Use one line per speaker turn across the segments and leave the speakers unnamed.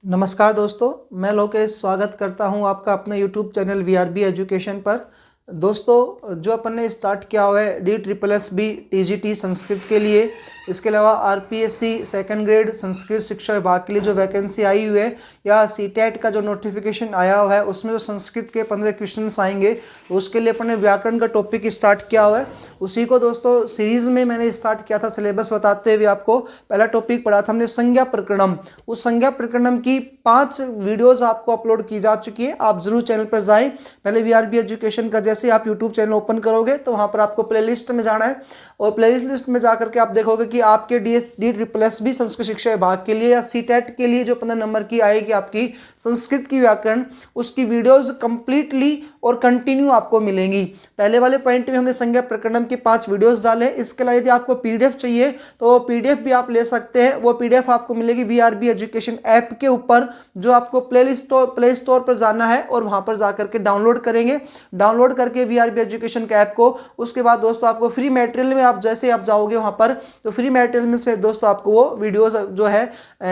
नमस्कार दोस्तों, मैं लोकेश स्वागत करता हूं आपका अपने YouTube चैनल VRB एजुकेशन पर। दोस्तों, जो अपन ने स्टार्ट किया हुआ है DSSB TGT संस्कृत के लिए, इसके अलावा RPSC सेकंड ग्रेड संस्कृत शिक्षा विभाग के लिए जो वैकेंसी आई हुई है या CTET का जो नोटिफिकेशन आया हुआ है उसमें जो संस्कृत के 15 क्वेश्चंस आएंगे, उसके लिए अपन ने व्याकरण का टॉपिक स्टार्ट किया हुआ है। उसी को दोस्तों सीरीज में मैंने स्टार्ट किया था सिलेबस बताते हुए। आपको पहला टॉपिक पढ़ा था हमने संज्ञा प्रकरणम। उस संज्ञा प्रकरणम की 5 वीडियोस आपको अपलोड की जा चुकी है। आप जरूर चैनल पर जाएं। पहले VRB एजुकेशन का जैसे आप यूट्यूब चैनल ओपन करोगे तो वहां पर आपको प्लेलिस्ट में जाना है और प्लेलिस्ट में जाकर के आप देखोगे कि आपके DSSB संस्कृत शिक्षा विभाग के लिए या CTET के लिए जो 15 नंबर की आएगी आपकी संस्कृत की व्याकरण, उसकी वीडियोस कंप्लीटली और कंटिन्यू आपको मिलेंगी। पहले वाले पॉइंट में हमने संज्ञा प्रकरणम के 5 वीडियोस डाले। इसके अलावा यदि आपको PDF चाहिए तो PDF भी आप ले सकते हैं। वो PDF आपको मिलेगी VRB एजुकेशन ऐप के ऊपर, जो आपको प्ले स्टोर पर जाना है और वहां पर जाकर के डाउनलोड करेंगे। डाउनलोड करके VRB एजुकेशन के ऐप को, उसके बाद दोस्तों आपको फ्री मटेरियल में आप जैसे आप जाओगे वहां पर तो फ्री मटेरियल में से दोस्तों आपको वो वीडियोस जो है,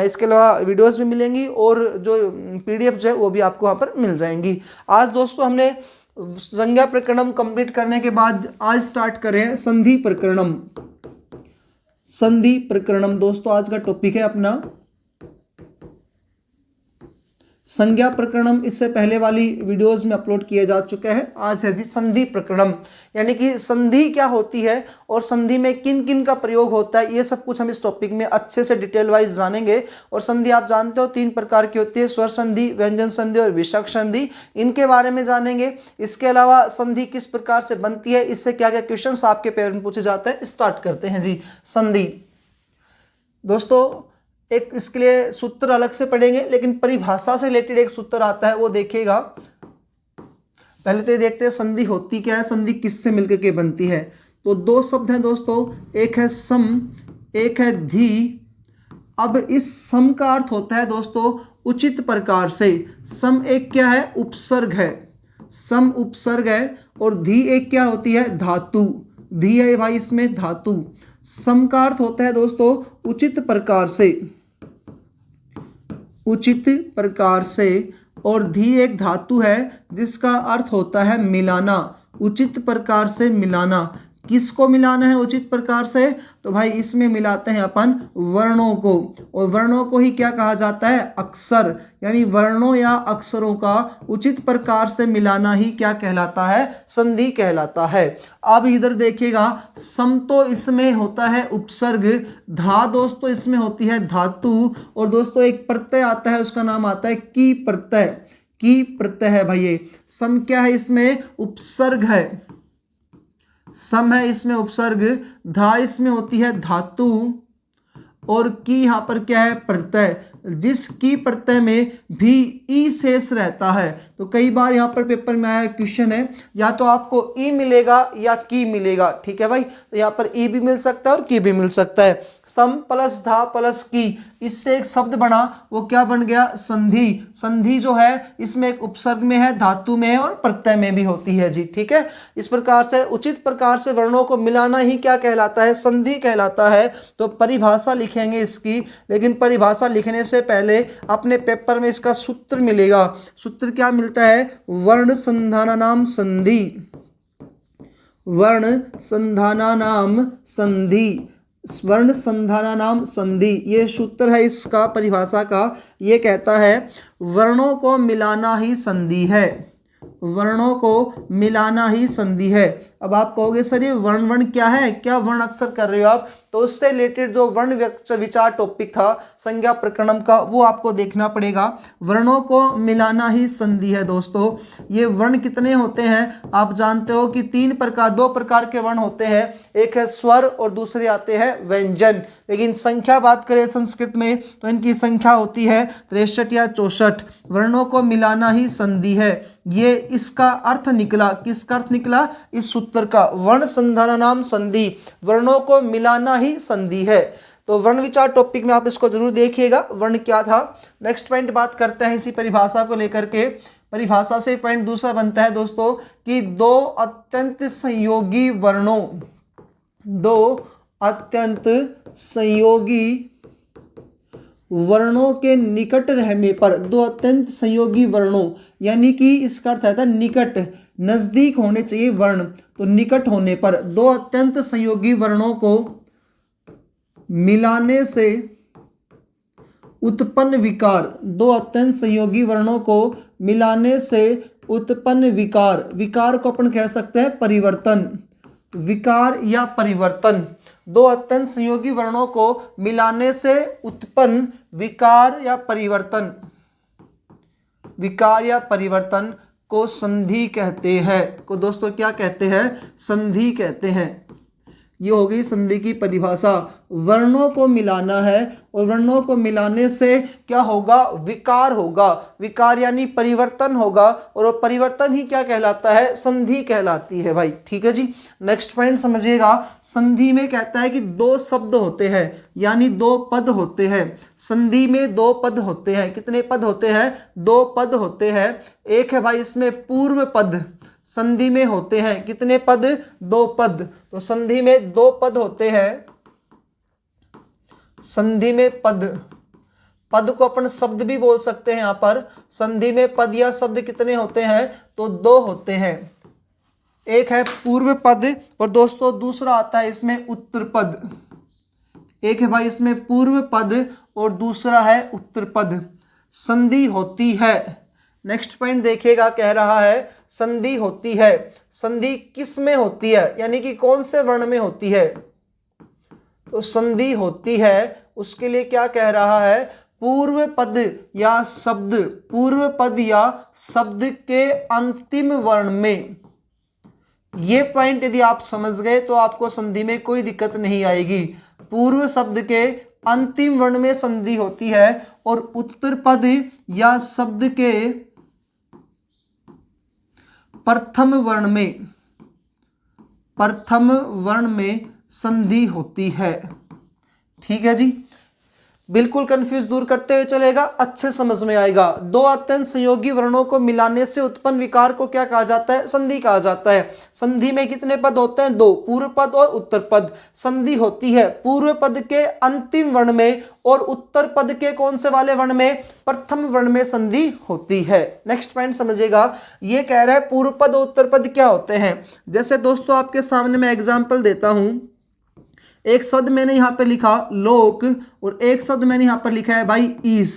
इसके अलावा वीडियोस भी मिलेंगी और जो PDF जो है वो भी आपको वहां पर मिल जाएंगी। आज दोस्तों हमने संज्ञा प्रकरणम कंप्लीट करने के बाद आज स्टार्ट करें संधि प्रकरणम। संधि प्रकरणम दोस्तों आज का टॉपिक है अपना संज्ञा प्रकरणम। इससे पहले वाली वीडियोस में अपलोड किया जा चुका है। आज है जी संधि प्रकरणम, यानी कि संधि क्या होती है और संधि में किन किन का प्रयोग होता है, ये सब कुछ हम इस टॉपिक में अच्छे से डिटेल वाइज जानेंगे। और संधि आप जानते हो 3 प्रकार की होती है, स्वर संधि, व्यंजन संधि और विसर्ग संधि। इनके बारे में जानेंगे। इसके अलावा संधि किस प्रकार से बनती है, इससे क्या क्या क्वेश्चन आपके पेपर में पूछे जाते हैं। स्टार्ट करते हैं जी संधि। दोस्तों एक इसके लिए सूत्र अलग से पढ़ेंगे, लेकिन परिभाषा से रिलेटेड एक सूत्र आता है वो देखिएगा। पहले तो ये देखते हैं संधि होती क्या है, संधि किससे मिलकर के बनती है। तो 2 शब्द हैं दोस्तों, एक है सम, एक है धी। अब इस सम का अर्थ होता है दोस्तों उचित प्रकार से। सम एक क्या है, उपसर्ग है, सम उपसर्ग है। और धी एक क्या होती है, धातु। धी है भाई इसमें धातु। सम का अर्थ होता है दोस्तों उचित प्रकार से, उचित प्रकार से। और धी एक धातु है जिसका अर्थ होता है मिलाना, उचित प्रकार से मिलाना। किसको मिलाना है उचित प्रकार से, तो भाई इसमें मिलाते हैं अपन वर्णों को। और वर्णों को ही क्या कहा जाता है, अक्षर। यानी वर्णों या अक्षरों का उचित प्रकार से मिलाना ही क्या कहलाता है, संधि कहलाता है। अब इधर देखिएगा, सम तो इसमें होता है उपसर्ग, धा दोस्तों इसमें होती है धातु। और दोस्तों एक प्रत्यय आता है, उसका नाम आता है की प्रत्यय। की प्रत्यय है भाई ये। सम क्या है, इसमें उपसर्ग है, सम है इसमें उपसर्ग। धा इसमें होती है धातु और की यहां पर क्या है, प्रत्यय। जिस की प्रत्यय में भी ई शेष रहता है। तो कई बार यहां पर पेपर में आया क्वेश्चन है, या तो आपको ई मिलेगा या की मिलेगा, ठीक है भाई। तो यहां पर ई भी मिल सकता है और की भी मिल सकता है। सम प्लस धा प्लस की, इससे एक शब्द बना, वो क्या बन गया, संधि। संधि जो है इसमें एक उपसर्ग में है, धातु में है और प्रत्यय में भी होती है जी, ठीक है। इस प्रकार से उचित प्रकार से वर्णों को मिलाना ही क्या कहलाता है, संधि कहलाता है। तो परिभाषा लिखेंगे इसकी, लेकिन परिभाषा लिखने से पहले अपने पेपर में इसका सूत्र मिलेगा। सूत्र क्या मिलता है, वर्ण संधानानाम संधि, वर्ण संधानानाम संधि, वर्ण संधानानाम संधि, ये सूत्र है इसका परिभाषा का। ये कहता है वर्णों को मिलाना ही संधि है, वर्णों को मिलाना ही संधि है। अब आप कहोगे सर ये वर्ण वर्ण क्या है, क्या वर्ण अक्षर कर रहे हो आप, तो उससे रिलेटेड जो वर्ण विचार टॉपिक था संज्ञा प्रकरणम का, वो आपको देखना पड़ेगा। वर्णों को मिलाना ही संधि है दोस्तों। ये वर्ण कितने होते हैं, आप जानते हो कि 2 प्रकार के वर्ण होते हैं, एक है स्वर और दूसरे आते हैं व्यंजन। लेकिन संख्या बात करें संस्कृत में तो इनकी संख्या होती है 63 या 64। वर्णों को मिलाना ही संधि है, ये इसका अर्थ निकला। किसका अर्थ निकला, इस सूत्र का, वर्ण संधानानाम संधि, वर्णों को मिलाना ही संधि है। तो वर्ण विचार टॉपिक में आप इसको जरूर देखिएगा, वर्ण क्या था। नेक्स्ट पॉइंट बात करते हैं इसी परिभाषा को लेकर के। परिभाषा से पॉइंट दूसरा बनता है दोस्तों कि 2 अत्यंत संयोगी वर्णों, 2 अत्यंत संयोगी वर्णों के निकट रहने पर, दो अत्यंत संयोगी वर्णों, यानी कि इसका अर्थ आता है निकट, नजदीक होने चाहिए वर्ण, तो निकट होने पर दो अत्यंत संयोगी वर्णों को मिलाने से उत्पन्न विकार, दो अत्यंत संयोगी वर्णों को मिलाने से उत्पन्न विकार, विकार को अपन कह सकते हैं परिवर्तन, विकार या परिवर्तन, दो अत्यंत संयोगी वर्णों को मिलाने से उत्पन्न विकार या परिवर्तन, विकार या परिवर्तन को संधि कहते हैं, को दोस्तों क्या कहते हैं, संधि कहते हैं। ये हो गई संधि की परिभाषा। वर्णों को मिलाना है और वर्णों को मिलाने से क्या होगा, विकार होगा, विकार यानी परिवर्तन होगा, और वो परिवर्तन ही क्या कहलाता है, संधि कहलाती है भाई। ठीक है जी, नेक्स्ट पॉइंट समझिएगा। संधि में कहता है कि दो शब्द होते हैं, यानी दो पद होते हैं। संधि में दो पद होते हैं। कितने पद होते हैं, दो पद होते हैं। एक है भाई इसमें पूर्व पद, संधि में होते हैं कितने पद, दो पद। तो संधि में दो पद होते हैं, संधि में पद, पद को अपन शब्द भी बोल सकते हैं। यहां पर संधि में पद या शब्द कितने होते हैं, तो दो होते हैं। एक है पूर्व पद और दोस्तों दूसरा आता है इसमें उत्तर पद। एक है भाई इसमें पूर्व पद और दूसरा है उत्तर पद। संधि होती है, नेक्स्ट पॉइंट देखिएगा, कह रहा है संधि होती है। संधि किस में होती है, यानी कि कौन से वर्ण में होती है, तो संधि होती है, उसके लिए क्या कह रहा है, पूर्व पद या शब्द, पूर्व पद या शब्द के अंतिम वर्ण में। ये पॉइंट यदि आप समझ गए तो आपको संधि में कोई दिक्कत नहीं आएगी। पूर्व शब्द के अंतिम वर्ण में संधि होती है और उत्तर पद या शब्द के प्रथम वर्ण में, प्रथम वर्ण में संधि होती है। ठीक है जी, बिल्कुल कंफ्यूज दूर करते हुए चलेगा, अच्छे समझ में आएगा। दो अत्यंत संयोगी वर्णों को मिलाने से उत्पन्न विकार को क्या कहा जाता है, संधि कहा जाता है। संधि में कितने पद होते हैं, दो, पूर्व पद और उत्तर पद। संधि होती है पूर्व पद के अंतिम वर्ण में और उत्तर पद के कौन से वाले वर्ण में, प्रथम वर्ण में संधि होती है। नेक्स्ट पॉइंट समझिएगा, ये कह रहा है पूर्व पद और उत्तर पद क्या होते हैं। जैसे दोस्तों आपके सामने मैं एग्जाम्पल देता हूं, एक शब्द मैंने यहां पर लिखा लोक और एक शब्द मैंने यहां पर लिखा है भाई ईस।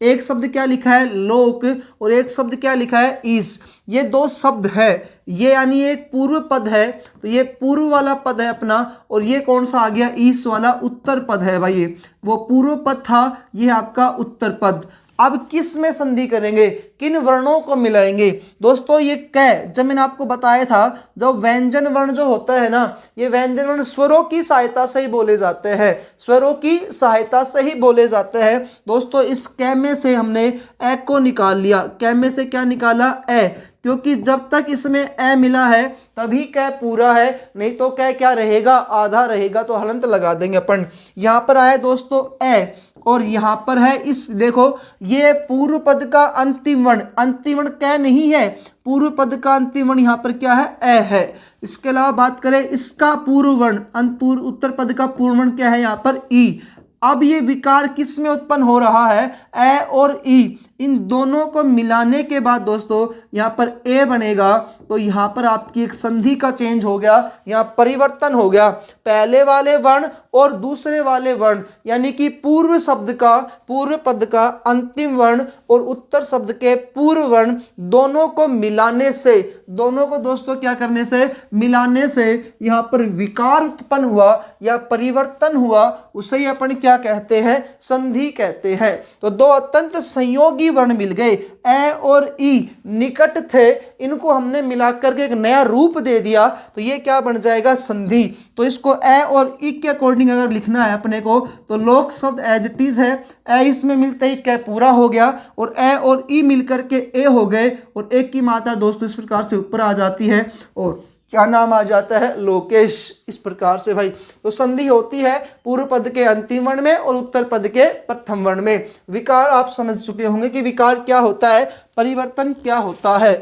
एक शब्द क्या लिखा है, लोक, और एक शब्द क्या लिखा है, ईस। ये दो शब्द है, ये यानी एक पूर्व पद है, तो ये पूर्व वाला पद है अपना, और ये कौन सा आ गया, ईस वाला उत्तर पद है भाई। ये वो पूर्व पद था, ये आपका उत्तर पद। अब किस में संधि करेंगे, किन वर्णों को मिलाएंगे दोस्तों। ये कै, जब मैंने आपको बताया था, जब व्यंजन वर्ण जो होता है ना, ये व्यंजन वर्ण स्वरों की सहायता से ही बोले जाते हैं, स्वरों की सहायता से ही बोले जाते हैं दोस्तों। इस कै में से हमने ए को निकाल लिया, कै में से क्या निकाला, ए, क्योंकि जब तक इसमें ए मिला है तभी कै पूरा है, नहीं तो कै क्या रहेगा, आधा रहेगा, तो हलंत लगा देंगे अपन। यहां पर आया दोस्तों ए, और यहां पर है इस, देखो ये पूर्व पद का अंतिम वर्ण, अंतिम वर्ण कै नहीं है, पूर्व पद का अंतिम वर्ण यहां पर क्या है, ए है। इसके अलावा बात करें इसका पूर्व वर्ण, उत्तर पद का पूर्व वर्ण क्या है, यहां पर ई। अब ये विकार किस में उत्पन्न हो रहा है, ए और ई, इन दोनों को मिलाने के बाद दोस्तों यहाँ पर ए बनेगा, तो यहाँ पर आपकी एक संधि का चेंज हो गया, यहाँ परिवर्तन हो गया। पहले वाले वर्ण और दूसरे वाले वर्ण, यानी कि पूर्व शब्द का, पूर्व पद का अंतिम वर्ण और उत्तर शब्द के पूर्व वर्ण, दोनों को मिलाने से, दोनों को दोस्तों क्या करने से, मिलाने से यहाँ पर विकार उत्पन्न हुआ या परिवर्तन हुआ, उसे ही अपन क्या कहते हैं, संधि कहते हैं। तो दो अत्यंत संयोगी वर्ण मिल गए, ए और ई निकट थे, इनको हमने मिलाकर के एक नया रूप दे दिया, तो ये क्या बन जाएगा, संधि। तो इसको ए और ई के अकॉर्डिंग अगर लिखना है अपने को, तो लोक शब्द एज इट इज है, ए इसमें मिलते ही कै पूरा हो गया, और ए और ई मिलकर के ए हो गए, और एक की मात्रा दोस्तों इस प्रकार से ऊपर आ जाती है, और क्या नाम आ जाता है, लोकेश। इस प्रकार से भाई तो संधि होती है पूर्व पद के अंतिम वर्ण में और उत्तर पद के प्रथम वर्ण में। विकार आप समझ चुके होंगे कि विकार क्या होता है, परिवर्तन क्या होता है।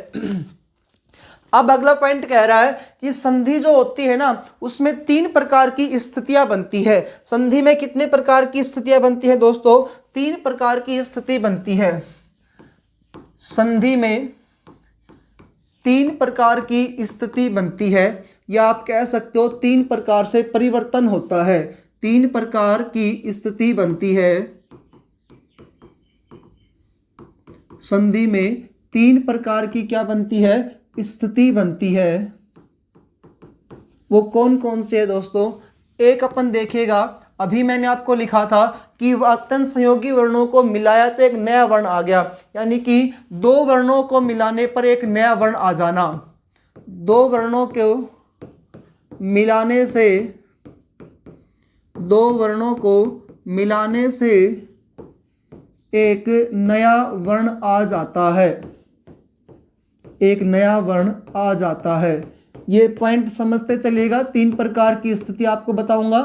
अब अगला पॉइंट कह रहा है कि संधि जो होती है ना, उसमें तीन प्रकार की स्थितियां बनती है। संधि में कितने प्रकार की स्थितियां बनती है दोस्तों, तीन प्रकार की स्थिति बनती है। संधि में तीन प्रकार की स्थिति बनती है, या आप कह सकते हो तीन प्रकार से परिवर्तन होता है। तीन प्रकार की स्थिति बनती है संधि में। तीन प्रकार की क्या बनती है? स्थिति बनती है। वो कौन कौन से है दोस्तों? एक अपन देखेगा, अभी मैंने आपको लिखा था कि अत्यंत संयोगी वर्णों को मिलाया तो एक नया वर्ण आ गया, यानी कि दो वर्णों को मिलाने पर एक नया वर्ण आ जाना। दो वर्णों को मिलाने से, दो वर्णों को मिलाने से एक नया वर्ण आ जाता है। एक नया वर्ण आ जाता है। ये पॉइंट समझते चलिएगा। तीन प्रकार की स्थिति आपको बताऊंगा।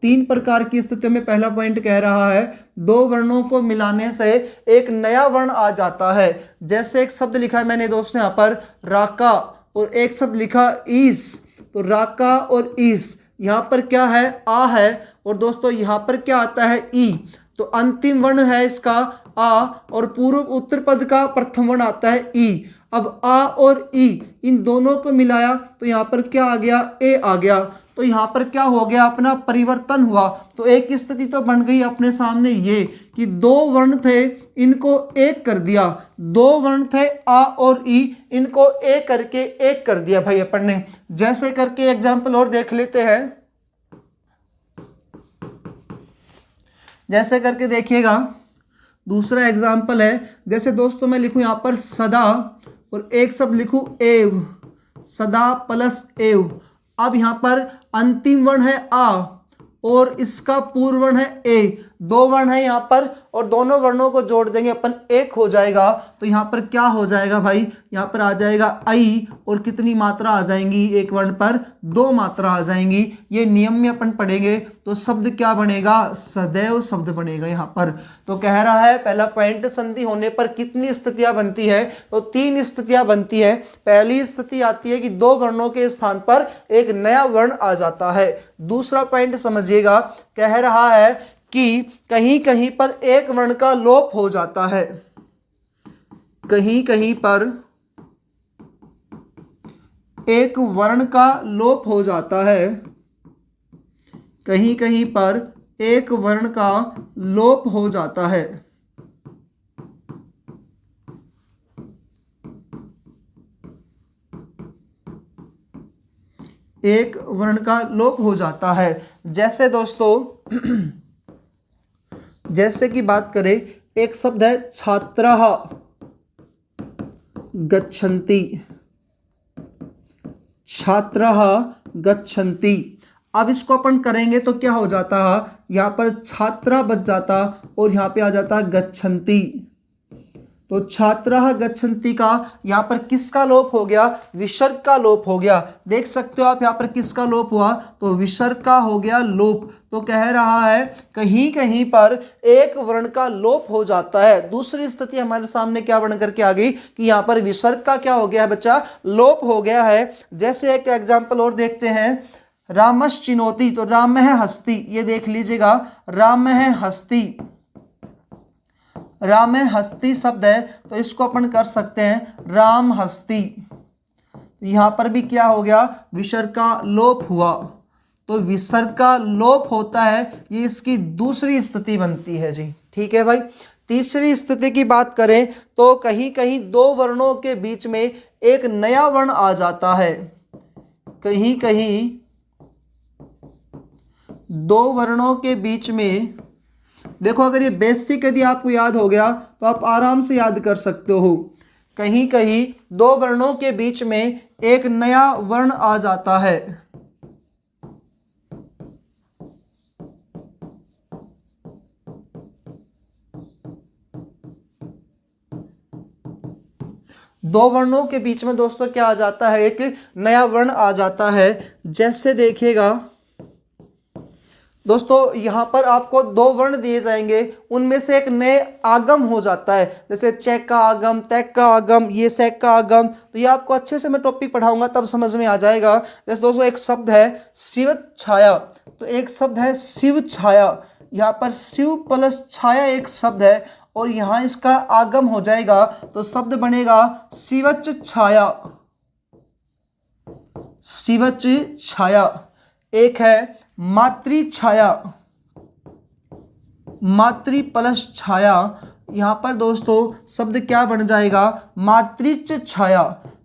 तीन प्रकार की स्थितियों में पहला पॉइंट कह रहा है दो वर्णों को मिलाने से एक नया वर्ण आ जाता है। जैसे एक शब्द लिखा है मैंने दोस्तों यहाँ पर राका, और एक शब्द लिखा ईस, तो राका और ईस, यहाँ पर क्या है? आ है, और दोस्तों यहाँ पर क्या आता है? ई। तो अंतिम वर्ण है इसका आ, और पूर्व उत्तर पद का प्रथम वर्ण आता है ई। अब आ और ई इन दोनों को मिलाया तो यहाँ पर क्या आ गया? ए आ गया। तो यहाँ पर क्या हो गया? अपना परिवर्तन हुआ। तो एक स्थिति तो बन गई अपने सामने ये कि दो वर्ण थे, इनको एक कर दिया। दो वर्ण थे आ और ई, इनको एक करके एक कर दिया भाई अपन ने। जैसे करके एग्जाम्पल और देख लेते हैं। जैसे करके देखिएगा, दूसरा एग्जाम्पल है। जैसे दोस्तों मैं लिखूं यहाँ पर सदा, और एक शब्द लिखूं एव, सदा प्लस एव। अब यहाँ पर अंतिम वर्ण है आ और इसका पूर्व वर्ण है ए। दो वर्ण है यहाँ पर, और दोनों वर्णों को जोड़ देंगे अपन, एक हो जाएगा। तो यहाँ पर क्या हो जाएगा भाई? यहाँ पर आ जाएगा आई, और कितनी मात्रा आ जाएंगी? एक वर्ण पर दो मात्रा आ जाएंगी। ये नियम में अपन पढ़ेंगे। तो शब्द क्या बनेगा? सदैव शब्द बनेगा यहाँ पर। तो कह रहा है पहला पॉइंट, संधि होने पर कितनी स्थितियां बनती है? तो तीन स्थितियां बनती है। पहली स्थिति आती है कि दो वर्णों के स्थान पर एक नया वर्ण आ जाता है। दूसरा पॉइंट समझिएगा, कह रहा है कि कहीं कहीं पर एक वर्ण का लोप हो जाता है। कहीं कहीं पर एक वर्ण का लोप हो जाता है। कहीं कहीं पर एक वर्ण का लोप हो जाता है। एक वर्ण का लोप हो जाता है। जैसे दोस्तों जैसे कि बात करें, एक शब्द है छात्रः गच्छन्ति। छात्रः गच्छन्ति। अब इसको अपन करेंगे तो क्या हो जाता है? यहाँ पर छात्रा बच जाता और यहाँ पे आ जाता गच्छन्ति। तो छात्रः गच्छन्ति का यहाँ पर किसका लोप हो गया? विसर्ग का लोप हो गया। देख सकते हो आप यहाँ पर किसका लोप हुआ? तो विसर्ग का हो गया लोप। तो कह रहा है कहीं कहीं पर एक वर्ण का लोप हो जाता है। दूसरी स्थिति हमारे सामने क्या बन करके आ गई कि यहाँ पर विसर्ग का क्या हो गया है बच्चा? लोप हो गया है। जैसे एक एग्जाम्पल और देखते हैं, रामश्चिनोति, तो राम है हस्ती, ये देख लीजिएगा, राम है हस्ती। राम है हस्ती शब्द है, तो इसको अपन कर सकते हैं राम हस्ती। यहां पर भी क्या हो गया? विसर्ग का लोप हुआ। तो विसर्ग का लोप होता है, ये इसकी दूसरी स्थिति बनती है जी। ठीक है भाई। तीसरी स्थिति की बात करें तो कहीं कहीं दो वर्णों के बीच में एक नया वर्ण आ जाता है। कहीं कहीं दो वर्णों के बीच में, देखो अगर ये बेसिक यदि आपको याद हो गया तो आप आराम से याद कर सकते हो। कहीं कहीं दो वर्णों के बीच में एक नया वर्ण आ जाता है। दो वर्णों के बीच में दोस्तों क्या आ जाता है? एक नया वर्ण आ जाता है। जैसे देखिएगा दोस्तों, यहां पर आपको दो वर्ण दिए जाएंगे, उनमें से एक नए आगम हो जाता है। जैसे चैक का आगम, तैक का आगम, ये सैक का आगम। तो ये आपको अच्छे से मैं टॉपिक पढ़ाऊंगा तब समझ में आ जाएगा। जैसे दोस्तों एक शब्द है शिव छाया, तो एक शब्द है शिव छाया। यहाँ पर शिव प्लस छाया एक शब्द है और यहाँ इसका आगम हो जाएगा तो शब्द बनेगा शिवच छाया। शिवच छाया। एक है मातृ छाया, मातृ प्लस छाया, यहाँ पर दोस्तों शब्द क्या बन जाएगा मातृच छाया।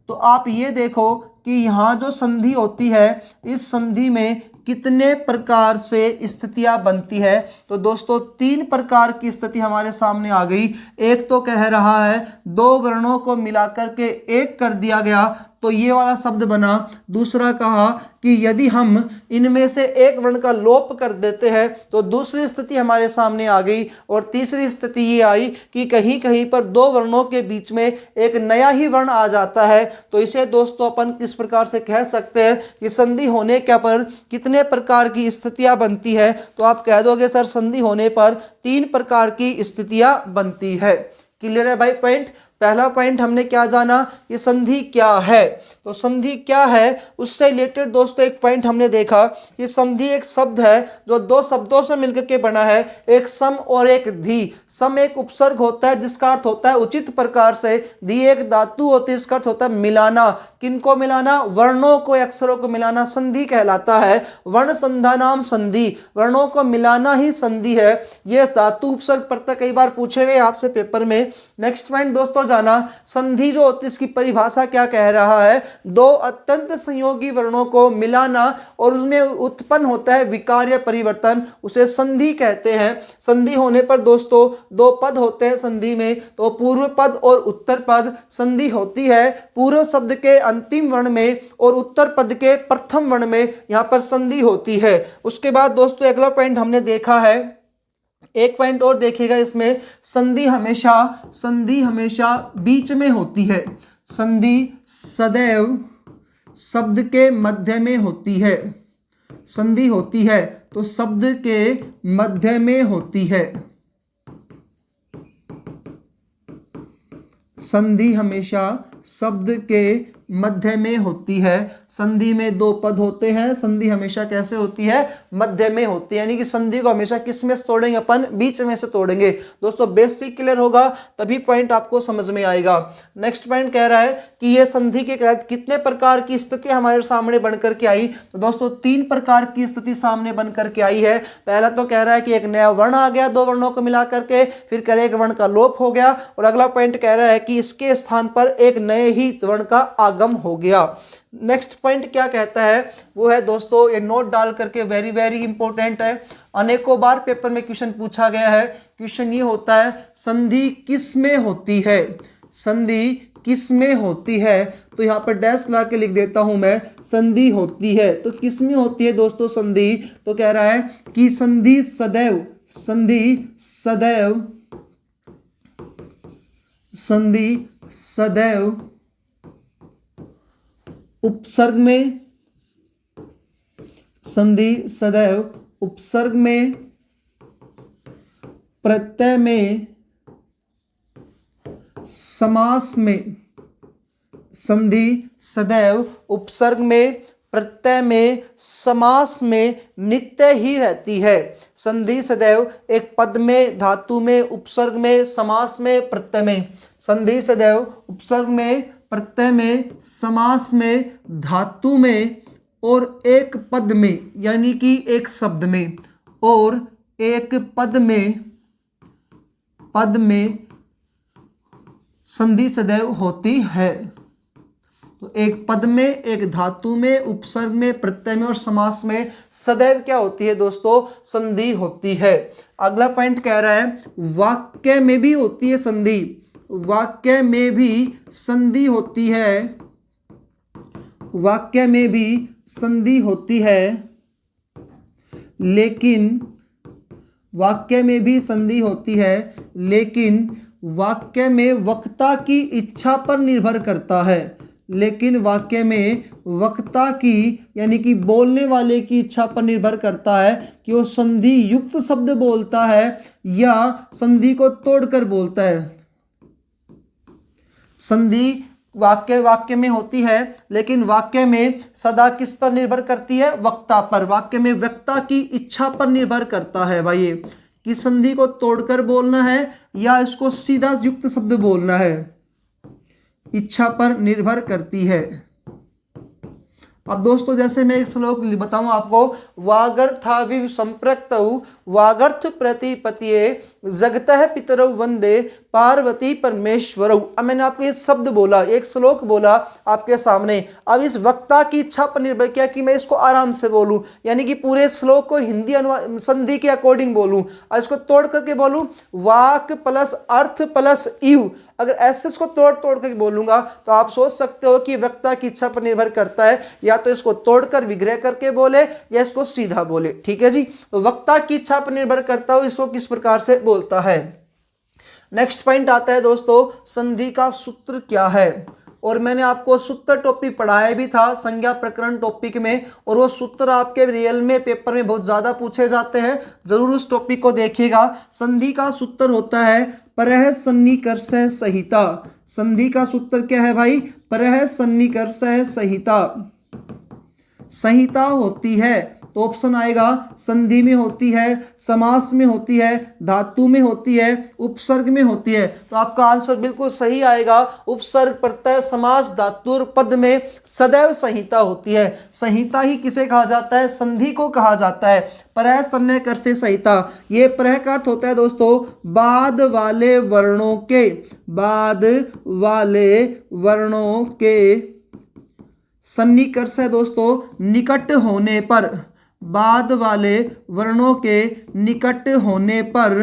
तो आप ये देखो कि यहाँ जो संधि होती है इस संधि में कितने प्रकार से स्थितियां बनती है। तो दोस्तों 3 प्रकार की स्थिति हमारे सामने आ गई। एक तो कह रहा है 2 वर्णों को मिलाकर के एक कर दिया गया तो ये वाला शब्द बना। दूसरा कहा कि यदि हम इनमें से एक वर्ण का लोप कर देते हैं तो दूसरी स्थिति हमारे सामने आ गई। और तीसरी स्थिति ये आई कि कहीं कहीं पर 2 वर्णों के बीच में एक नया ही वर्ण आ जाता है। तो इसे दोस्तों अपन किस प्रकार से कह सकते हैं कि संधि होने के पर कितने प्रकार की स्थितियां बनती है। तो आप कह दोगे सर संधि होने पर 3 प्रकार की स्थितियां बनती है। क्लियर है भाई पॉइंट। पहला पॉइंट हमने क्या जाना कि संधि क्या है। तो संधि क्या है उससे रिलेटेड दोस्तों एक पॉइंट हमने देखा कि संधि एक शब्द है जो 2 शब्दों से मिलकर के बना है, एक सम और एक धी। सम एक उपसर्ग होता है जिसका अर्थ होता है उचित प्रकार से, धी एक धातु होती है जिसका अर्थ होता है मिलाना। किनको मिलाना, वर्णों को अक्षरों को मिलाना संधि कहलाता है। वर्ण संधानाम संधि, वर्णों को मिलाना ही संधि है। यह धातु उपसर्ग प्रत्यय कई बार पूछे गए आपसे पेपर में। नेक्स्ट पॉइंट दोस्तों जाना संधि जो होती है इसकी परिभाषा क्या कह रहा है, 2 अत्यंत संयोगी वर्णों को मिलाना और उसमें उत्पन्न होता है विकार्य परिवर्तन, उसे संधि कहते हैं। संधि होने पर दोस्तों 2 पद होते हैं संधि में, तो पूर्व पद और उत्तर पद। संधि होती है पूर्व शब्द के अंतिम वर्ण में और उत्तर पद के प्रथम वर्ण में, यहां पर संधि होती है। उसके बाद दोस्तों अगला पॉइंट हमने देखा है, एक पॉइंट और देखिएगा इसमें, संधि हमेशा बीच में होती है। संधि सदैव शब्द के मध्य में होती है। संधि होती है तो शब्द के मध्य में होती है। संधि हमेशा शब्द के मध्य में होती है। संधि में 2 पद होते हैं, संधि हमेशा कैसे होती है, मध्य में होती है। यानी कि संधि को हमेशा किस में से तोड़ेंगे अपन, बीच में से तोड़ेंगे। दोस्तों बेसिक क्लियर होगा तभी पॉइंट आपको समझ में आएगा। नेक्स्ट पॉइंट कह रहा है कि ये संधि के तहत कितने प्रकार की स्थिति हमारे सामने बनकर के आई। तो दोस्तों 3 प्रकार की स्थिति सामने बनकर के आई है। पहला तो कह रहा है कि एक नया वर्ण आ गया 2 वर्णों को मिला करके, फिर कह रहा है एक वर्ण का लोप हो गया, और अगला पॉइंट कह रहा है कि इसके स्थान पर एक नए ही वर्ण का आगम हो गया। नेक्स्ट पॉइंट क्या कहता है वो है दोस्तों, ये नोट डाल करके वेरी वेरी इंपॉर्टेंट है, अनेकों बार पेपर में क्वेश्चन पूछा गया है। क्वेश्चन ये होता है संधि किस में होती है, संधि किस में होती है। तो यहाँ पर डैश ला के लिख देता हूं मैं, संधि होती है तो किस में होती है दोस्तों संधि। तो कह रहा है कि संधि सदैव उपसर्ग में, संधि सदैव उपसर्ग में, प्रत्यय में, समास में। संधि सदैव उपसर्ग में, प्रत्यय में, समास में नित्य ही रहती है। संधि सदैव एक पद में, धातु में, उपसर्ग में, समास में, प्रत्यय में। संधि सदैव उपसर्ग में, प्रत्यय में, समास में, धातु में और एक पद में, यानी कि एक शब्द में और एक पद में संधि सदैव होती है। तो एक पद में, एक धातु में, उपसर्ग में, प्रत्यय में और समास में सदैव क्या होती है दोस्तों, संधि होती है। अगला पॉइंट कह रहा है वाक्य में भी होती है संधि, वाक्य में भी संधि होती है, वाक्य में भी संधि होती है, लेकिन वाक्य में भी संधि होती है, लेकिन वाक्य में वक्ता की इच्छा पर निर्भर करता है। लेकिन वाक्य में वक्ता की यानी कि बोलने वाले की इच्छा पर निर्भर करता है कि वो संधि युक्त शब्द बोलता है या संधि को तोड़कर बोलता है। संधि वाक्य में होती है, लेकिन वाक्य में सदा किस पर निर्भर करती है? वक्ता पर। वाक्य में वक्ता की इच्छा पर निर्भर करता है भाई, ये कि संधि को तोड़कर बोलना है या इसको सीधा युक्त शब्द बोलना है, इच्छा पर निर्भर करती है। अब दोस्तों जैसे मैं एक श्लोक बताऊं आपको, वागर्थाविव संप्रक्तौ वागर्थ प्रतिपत्तिये जगतः पितरौ वंदे पार्वती परमेश्वरौ। अब मैंने आपको ये शब्द बोला, एक श्लोक बोला आपके सामने। अब इस वक्ता की इच्छा पर निर्भर किया कि मैं इसको आराम से बोलूं, यानी कि पूरे श्लोक को हिंदी संधि के अकॉर्डिंग बोलूं। और इसको तोड़ करके बोलूं, वाक प्लस अर्थ प्लस इव। अगर ऐसे इसको तोड़ करके बोलूंगा तो आप सोच सकते हो कि वक्ता की इच्छा पर निर्भर करता है, या तो इसको तोड़कर विग्रह करके बोले या इसको सीधा बोले। ठीक है जी, तो वक्ता की इच्छा पर निर्भर करता हो इसको किस प्रकार से बोलता है। नेक्स्ट पॉइंट आता है दोस्तों, संधि का सूत्र क्या है। और मैंने आपको सूत्र टॉपिक पढ़ाया भी था संज्ञा प्रकरण टॉपिक में, और वो सूत्र आपके रियल में पेपर में बहुत ज्यादा पूछे जाते हैं, जरूर उस टॉपिक को देखिएगा। संधि का सूत्र होता है परः सन्निकर्षः संहिता। संधि का सूत्र क्या है भाई? परः सन्निकर्षः संहिता। संहिता होती है तो ऑप्शन आएगा संधि में होती है, समास में होती है, धातु में होती है, उपसर्ग में होती है। तो आपका आंसर बिल्कुल सही आएगा। उपसर्ग, प्रत्यय, समास, धातु और पद में सदैव संहिता होती है। संहिता ही किसे कहा जाता है? संधि को कहा जाता है। परः सन्निकर्षः संहिता, ये परः का अर्थ होता है दोस्तों बाद वाले वर्णों के, बाद वाले वर्णों के सन्निकर्ष है दोस्तों निकट होने पर, बाद वाले वर्णों के निकट होने पर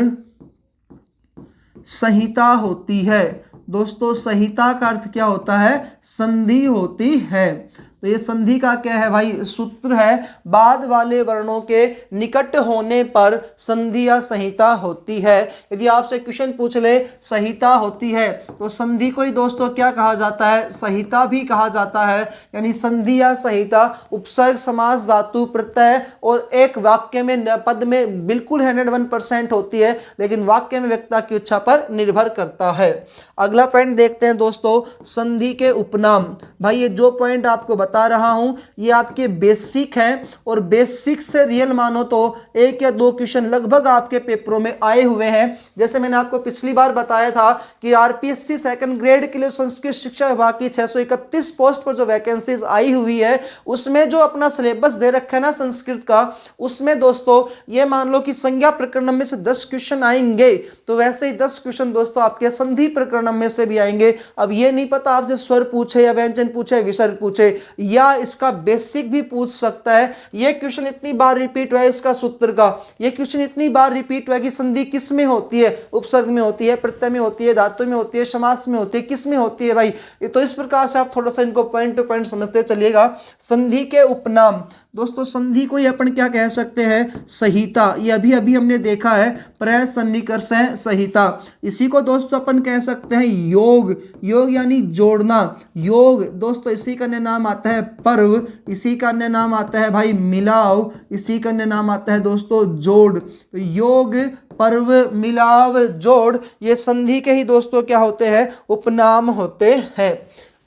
संहिता होती है। दोस्तों संहिता का अर्थ क्या होता है? संधि होती है। तो ये संधि का क्या है भाई? सूत्र है, बाद वाले वर्णों के निकट होने पर संधि या संहिता होती है। यदि आपसे क्वेश्चन पूछ ले संहिता होती है तो संधि को ही दोस्तों क्या कहा जाता है? संहिता भी कहा जाता है। यानी संधि या संहिता उपसर्ग, समास, धातु, प्रत्यय और एक वाक्य में पद में बिल्कुल 101% होती है, लेकिन वाक्य में वक्ता की इच्छा पर निर्भर करता है। अगला पॉइंट देखते हैं दोस्तों, संधि के उपनाम। भाई ये जो पॉइंट आपको बता रहा हूं ये आपके बेसिक हैं, और बेसिक से रियल मानो तो एक या दो क्वेश्चन लगभग आपके पेपरों में आए हुए हैं। जैसे मैंने आपको पिछली बार बताया था कि आरपीएससी सेकंड ग्रेड के लिए संस्कृत शिक्षा विभाग की 631 पोस्ट पर जो वैकेंसीज आई हुई है उसमें जो अपना सिलेबस दे रखा है ना संस्कृत का, उसमें दोस्तों ये मान लो कि संज्ञा प्रकरण में से 10 क्वेश्चन आएंगे, तो वैसे ही 10 क्वेश्चन दोस्तों आपके संधि प्रकरण में से भी आएंगे। अब ये नहीं पता आपसे स्वर पूछे या व्यंजन पूछे, विसर्ग पूछे, या इसका बेसिक भी पूछ सकता है। ये क्वेश्चन इतनी बार रिपीट हुआ है इसका सूत्र का, ये क्वेश्चन इतनी बार रिपीट हुआ है कि संधि किस में होती है? उपसर्ग में होती है, प्रत्यय में होती है, धातु में होती है, समास में होती है, किस में होती है भाई? तो इस प्रकार से आप थोड़ा सा इनको पॉइंट टू पॉइंट समझते चलिएगा। संधि के उपनाम दोस्तों, संधि को अपन क्या कह सकते हैं? संहिता। ये अभी अभी हमने देखा है परः सन्निकर्षः संहिता। इसी को दोस्तों अपन कह सकते हैं योग। योग यानी जोड़ना। योग दोस्तों इसी का अन्य नाम आता है पर्व, इसी का अन्य नाम आता है भाई मिलाव, इसी का अन्य नाम आता है दोस्तों जोड़। तो योग, पर्व, मिलाव, जोड़ ये संधि के ही दोस्तों क्या होते हैं? उपनाम होते हैं।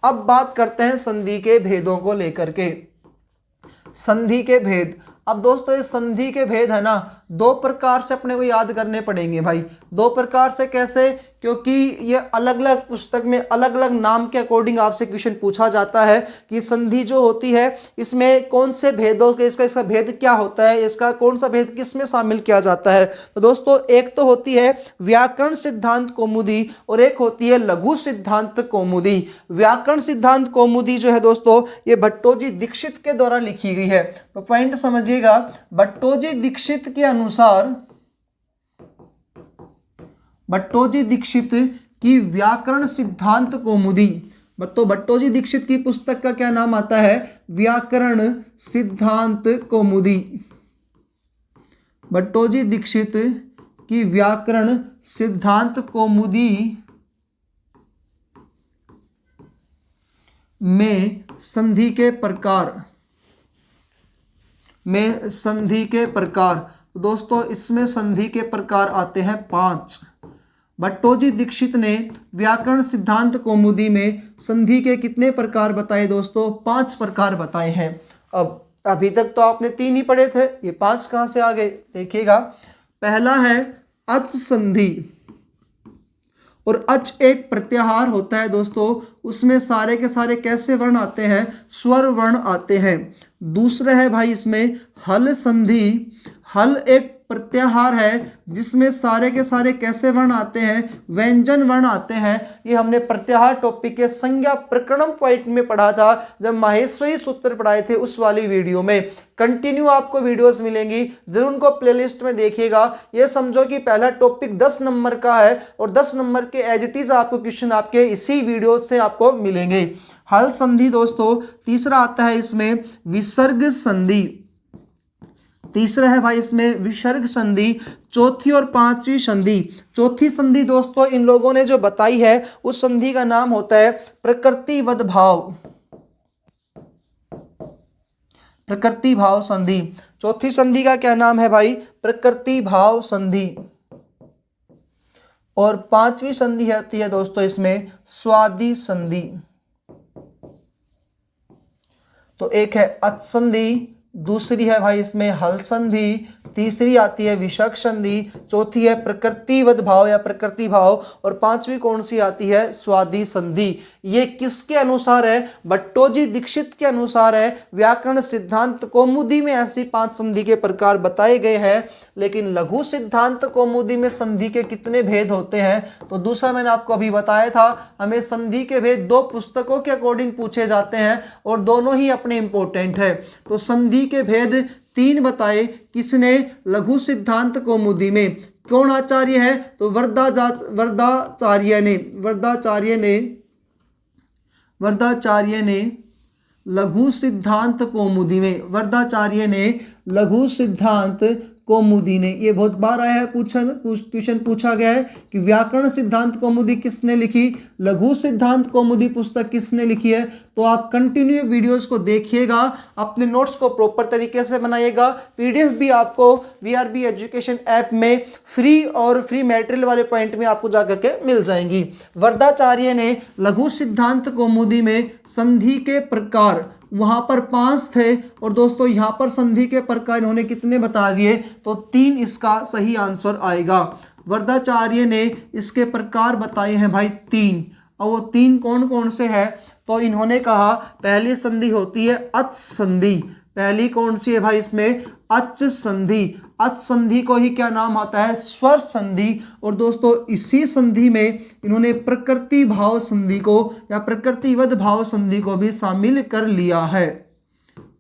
अब बात करते हैं संधि के भेदों को लेकर के। संधि के भेद, अब दोस्तों ये संधि के भेद है ना, दो प्रकार से अपने को याद करने पड़ेंगे भाई। दो प्रकार से कैसे? क्योंकि ये अलग अलग पुस्तक में अलग अलग नाम के अकॉर्डिंग आपसे क्वेश्चन पूछा जाता है कि संधि जो होती है इसमें कौन से भेदों के, इसका भेद क्या होता है, इसका कौन सा भेद किस में शामिल किया जाता है। तो दोस्तों एक तो होती है व्याकरण सिद्धांत कौमुदी और एक होती है लघु सिद्धांत कौमुदी। व्याकरण सिद्धांत कौमुदी जो है दोस्तों ये भट्टोजी दीक्षित के द्वारा लिखी गई है। तो पॉइंट समझिएगा, भट्टोजी दीक्षित के अनुसार, भट्टोजी दीक्षित की व्याकरण सिद्धांत कौमुदी, तो भट्टोजी दीक्षित की पुस्तक का क्या नाम आता है? व्याकरण सिद्धांत कौमुदी। भट्टोजी दीक्षित की व्याकरण सिद्धांत कौमुदी में संधि के प्रकार, में संधि के प्रकार दोस्तों इसमें संधि के प्रकार आते हैं 5। भट्टोजी दीक्षित ने व्याकरण सिद्धांत कौमुदी में संधि के कितने प्रकार बताए दोस्तों? 5 प्रकार बताए हैं। अब अभी तक तो आपने 3 ही पढ़े थे, ये 5 कहाँ से आ गए? देखिएगा, पहला है अच संधि, और अच एक प्रत्याहार होता है दोस्तों, उसमें सारे के सारे कैसे वर्ण आते हैं? स्वर वर्ण आते हैं। दूसरा है भाई इसमें हल संधि, हल एक प्रत्याहार है जिसमें सारे के सारे कैसे वर्ण आते हैं? व्यंजन वर्ण आते हैं। ये हमने प्रत्याहार टॉपिक के संज्ञा प्रकरण पॉइंट में पढ़ा था, जब माहेश्वरी सूत्र पढ़ाए थे उस वाली वीडियो में। कंटिन्यू आपको वीडियोस मिलेंगी, जरूर उनको प्लेलिस्ट में देखिएगा। ये समझो कि पहला टॉपिक 10 नंबर का है और 10 नंबर के एज इट इज आपको क्वेश्चन आपके इसी वीडियो से आपको मिलेंगे। हल संधि दोस्तों। तीसरा आता है इसमें विसर्ग संधि, तीसरा है भाई इसमें विसर्ग संधि। चौथी और पांचवी संधि, चौथी संधि दोस्तों इन लोगों ने जो बताई है उस संधि का नाम होता है प्रकृतिवद भाव, प्रकृति भाव संधि। चौथी संधि का क्या नाम है भाई? प्रकृति भाव संधि। और पांचवी संधि होती है दोस्तों इसमें स्वादि संधि। तो एक है अच संधि, दूसरी है भाई इसमें हल संधि, तीसरी आती है विसर्ग संधि, चौथी है प्रकृतिवद भाव या प्रकृति भाव, और पांचवी कौन सी आती है? स्वादि संधि। ये किसके अनुसार है? भट्टोजी दीक्षित के अनुसार है। व्याकरण सिद्धांत कौमुदी में ऐसी 5 संधि के प्रकार बताए गए हैं, लेकिन लघु सिद्धांत कौमुदी में संधि के कितने भेद होते हैं? तो दूसरा मैंने आपको अभी बताया था, हमें संधि के भेद 2 पुस्तकों के अकॉर्डिंग पूछे जाते हैं और दोनों ही अपने इंपॉर्टेंट है। तो संधि के भेद 3 बताए किसने? लघु सिद्धांत कौमुदी में। कौन आचार्य है? तो वर्धाचार्य ने लघु सिद्धांत कौमुदी में, वर्धाचार्य ने लघु सिद्धांत कौमुदी ने। ये बहुत बार आया है, क्वेश्चन पूछा गया है कि व्याकरण सिद्धांत कौमुदी किसने लिखी, लघु सिद्धांत कौमुदी पुस्तक किसने लिखी है। तो आप कंटिन्यू वीडियोस को देखिएगा, अपने नोट्स को प्रॉपर तरीके से बनाइएगा। पीडीएफ भी आपको वीआरबी एजुकेशन ऐप में फ्री और फ्री मटेरियल वाले पॉइंट में आपको जाकर के मिल जाएंगी। वर्धाचार्य ने लघु सिद्धांत कौमुदी में संधि के प्रकार वहां पर 5 थे, और दोस्तों यहां पर संधि के प्रकार इन्होंने कितने बता दिए? तो 3 इसका सही आंसर आएगा। वर्धाचार्य ने इसके प्रकार बताए हैं भाई 3, और वो 3 कौन कौन से हैं? तो इन्होंने कहा पहली संधि होती है अच संधि। पहली कौन सी है भाई इसमें? अच संधि। अच संधि को ही क्या नाम आता है? स्वर संधि। और दोस्तों इसी संधि में इन्होंने प्रकृति भाव संधि को या प्रकृतिवद भाव संधि को भी शामिल कर लिया है।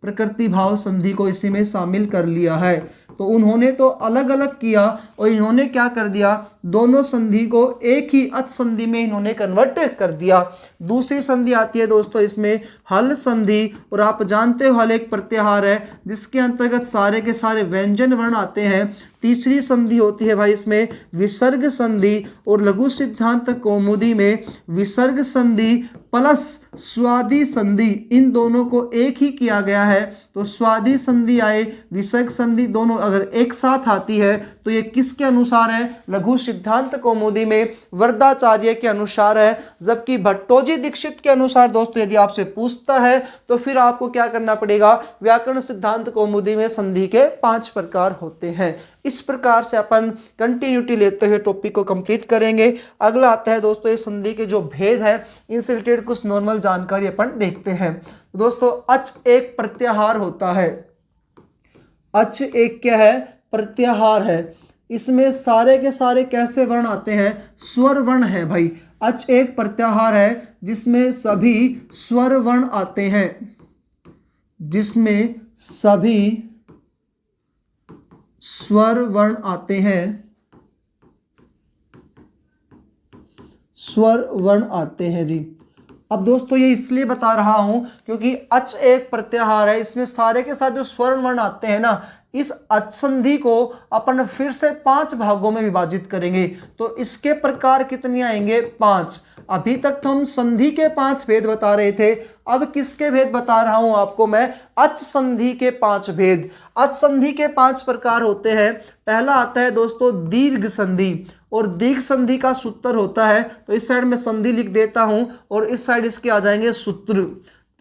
प्रकृति भाव संधि को इसी में शामिल कर लिया है। तो उन्होंने तो अलग अलग किया और इन्होंने क्या कर दिया? दोनों संधि को एक ही अच संधि में इन्होंने कन्वर्ट कर दिया। दूसरी संधि आती है दोस्तों इसमें हल संधि, और आप जानते हो हल एक प्रत्याहार है जिसके अंतर्गत सारे के सारे व्यंजन वर्ण आते हैं। तीसरी संधि होती है भाई इसमें विसर्ग संधि, और लघु सिद्धांत कौमुदी में विसर्ग संधि प्लस स्वादि संधि, इन दोनों को एक ही किया गया है। तो स्वादि संधि आए, विसर्ग संधि दोनों अगर एक साथ आती है तो ये किसके अनुसार है? लघु सिद्धांत कौमुदी में वर्धाचार्य के अनुसार है। जबकि भट्टोजी दीक्षित के अनुसार दोस्तों यदि आपसे पूछता है तो फिर आपको क्या करना पड़ेगा? व्याकरण सिद्धांत कौमुदी में संधि के 5 प्रकार होते हैं। इस प्रकार से अपन कंटिन्यूटी लेते हुए टॉपिक को कंप्लीट करेंगे। अगला आता है दोस्तों ये संधि के जो भेद है, इनसे रिलेटेड कुछ नॉर्मल जानकारी अपन देखते हैं। दोस्तों अच एक प्रत्याहार होता है। अच एक क्या है? प्रत्याहार है। इसमें सारे के सारे कैसे वर्ण आते हैं? स्वर वर्ण है भाई। अच एक प्रत्याहार है जिसमें सभी स्वर वर्ण आते हैं, जिसमें सभी स्वर वर्ण आते हैं, स्वर वर्ण आते हैं जी। अब दोस्तों ये इसलिए बता रहा हूं क्योंकि अच एक प्रत्याहार है, इसमें सारे के साथ जो स्वर वर्ण आते हैं ना, इस अच संधि को अपन फिर से 5 भागों में विभाजित करेंगे। तो इसके प्रकार कितने आएंगे? 5। अभी तक तो हम संधि के 5 भेद बता रहे थे, अब किसके भेद बता रहा हूं आपको मैं? अच संधि के 5 भेद। अच संधि के 5 प्रकार होते हैं। पहला आता है दोस्तों दीर्घ संधि, और दीर्घ संधि का सूत्र होता है, तो इस साइड में संधि लिख देता हूं और इस साइड इसके आ जाएंगे सूत्र।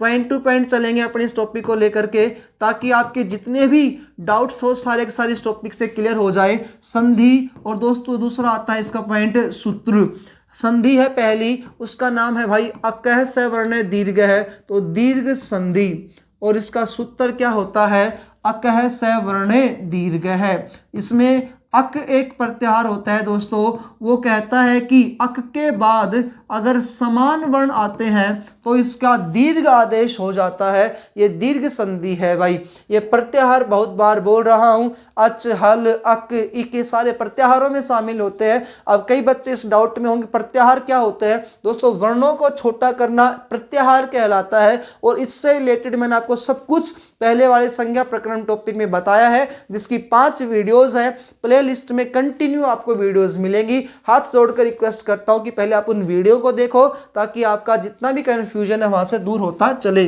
पॉइंट टू पॉइंट चलेंगे अपने इस टॉपिक को लेकर के, ताकि आपके जितने भी डाउट्स हो सारे के सारे इस टॉपिक से क्लियर हो जाए। संधि, और दोस्तों दूसरा आता है इसका पॉइंट सूत्र। संधि है पहली, उसका नाम है भाई अकह सवर्ण दीर्घ है, तो दीर्घ संधि, और इसका सूत्र क्या होता है? अकह सवर्ण दीर्घ है। इसमें अक एक प्रत्याहार होता है दोस्तों, वो कहता है कि अक के बाद अगर समान वर्ण आते हैं तो इसका दीर्घ आदेश हो जाता है, ये दीर्घ संधि है भाई। ये प्रत्याहार बहुत बार बोल रहा हूं, अच, हल, अक, इक, ये सारे प्रत्याहारों में शामिल होते हैं। अब कई बच्चे इस डाउट में होंगे प्रत्याहार क्या होते हैं? दोस्तों वर्णों को छोटा करना प्रत्याहार कहलाता है, और इससे रिलेटेड मैंने आपको सब कुछ पहले वाले संज्ञा प्रकरण टॉपिक में बताया है, जिसकी 5 वीडियोस हैं। प्ले लिस्ट में कंटिन्यू आपको वीडियोस मिलेंगी। हाथ जोड़कर रिक्वेस्ट करता हूं कि पहले आप उन वीडियो को देखो, ताकि आपका जितना भी कंफ्यूजन है वहां से दूर होता चले।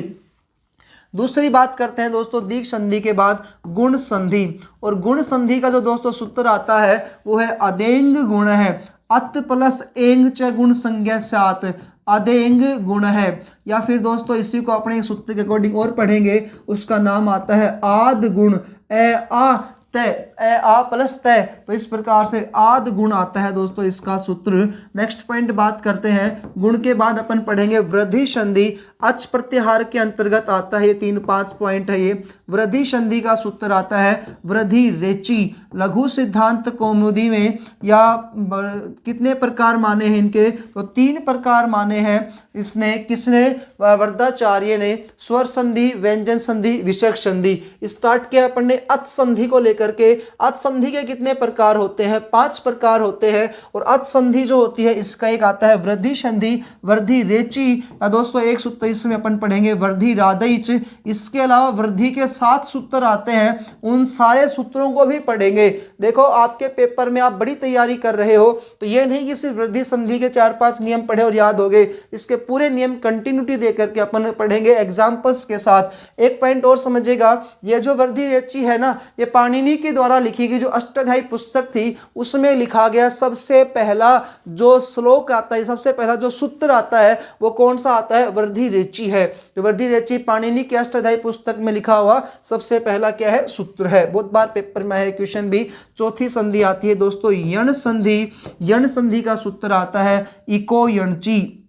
दूसरी बात करते हैं दोस्तों दीर्घ संधि के बाद गुण संधि, और गुण संधि का जो दोस्तों सूत्र आता है वो है अदेंग गुण है। अत प्लस एंग च गुण संज्ञा सात, अदेंग गुण है। या फिर दोस्तों इसी को अपने सूत्र के अकॉर्डिंग और पढ़ेंगे, उसका नाम आता है आद गुण। ए आ तय, ए आ प्लस तय, तो इस प्रकार से आद गुण आता है दोस्तों इसका सूत्र। नेक्स्ट पॉइंट बात करते हैं, गुण के बाद अपन पढ़ेंगे वृद्धि संधि। अच प्रत्याहार के अंतर्गत आता है, 3-5 पॉइंट है ये। वृद्धि संधि का सूत्र आता है वृद्धि रेची। लघु सिद्धांत कौमुदी में या कितने प्रकार माने हैं इनके? तो 3 प्रकार माने हैं इसने। किसने? वरदाचार्य ने। स्वर संधि, व्यंजन संधि, विषयक संधि। स्टार्ट किया अपन ने अच संधि को लेकर के। अच संधि के कितने प्रकार होते हैं? 5 प्रकार होते हैं। और अच संधि जो होती है इसका एक आता है वृद्धि संधि, वृद्धि रेची, या दोस्तों एक सूत्र इसमें अपन पढ़ेंगे वृद्धि रादैच। इसके अलावा वृद्धि के 7 सूत्र आते हैं, उन सारे सूत्रों को भी पढ़ेंगे। देखो आपके पेपर में आप बड़ी तैयारी कर रहे हो, तो ये नहीं कि सिर्फ वृद्धि संधि के 4-5 नियम पढ़े और याद हो गए। इसके पूरे नियम कंटिन्यूटी दे करके अपन पढ़ेंगे एग्जाम्पल्स के साथ। एक पॉइंट और समझिएगा, ये जो वृद्धि रेची है ना, ये पाणिनि के द्वारा लिखी गई जो अष्टाध्यायी पुस्तक थी उसमें लिखा गया सबसे पहला जो श्लोक आता है, सबसे पहला जो सूत्र आता है वो कौन सा आता है? वृद्धि रेची है। तो वृद्धि रेची पाणिनि के अष्टाध्यायी पुस्तक में लिखा हुआ सबसे पहला क्या है? सूत्र है। बहुत बार पेपर में है क्वेश्चन भी। चौथी संधि आती है दोस्तों यण संधि। यण संधि का सूत्र आता है इको यणची।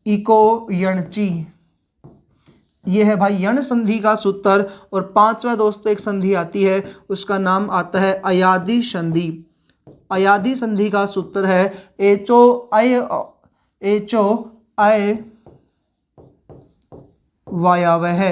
इको यणची, ये है भाई यण संधि का सूत्र। और 5वां दोस्तों एक संधि आती है, उसका नाम आता है अयादि संधि। अयादि संधि का सूत्र है एचो अय वायावह।